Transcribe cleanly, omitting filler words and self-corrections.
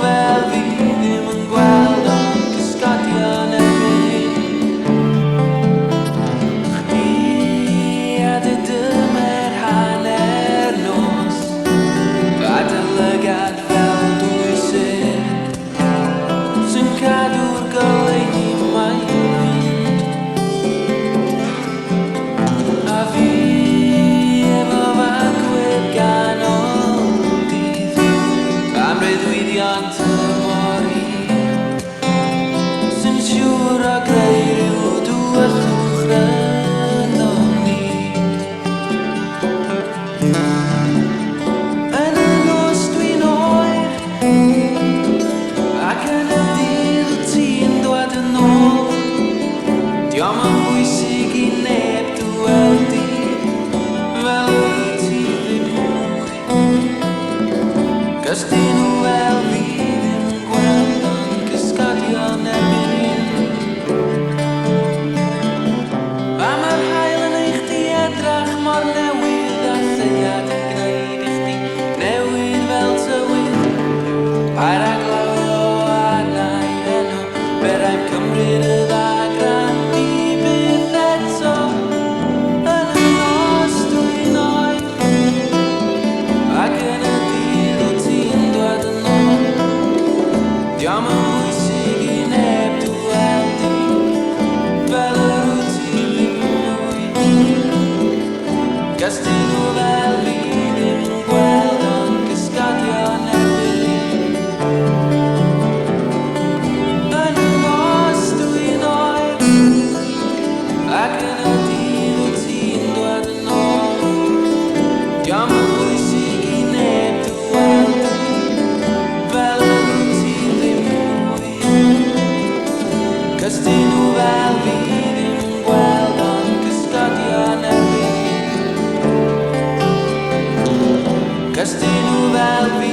fel fi ddim yn gweld ond cysgodion erbyn chdi a dy dymer hanner nos adolygiad fel dwy syn sy'n cadw'r goleuni mae'n fynd a fi efo fagwyr ganol dydd am breuddwydion tymor hir sy'n siŵr o greu ryw dwyswch rhyddon ni yn y nos dwi'n oer ac yn y dydd wyt ti'n dod yn ôl diom yn bwysig i neb dwel di fel wyt ti ddim mwy cos dyn nhw fel fi ddim yn gweld ond cysgodion erbyn a mae'r haul yn eich di edrach mor newydd a lleiad yn gwneud i chdi newid fel tywydd pa'r aglawio anau enw berau'n cymryd y ddagran i byth eto yn y nos dwi'n oer ac yn y dydd wyt ti'n dod yn ôl diom yn bwysig i neb dwel di fel yr wyt ti ddim mwy cos dyn nhw fel fi ddim yn gweld ond cysgodion erbyn yn y nos dwi'n oer ac yn y dydd wyt ti'n dod yn ôl diom yn bwysig i neb dwel di fel yr wyt ti ddim mwy cos dyn nhw fel fi ddim yn gweld ond cysgodion erbyn cos dyn nhw fel fi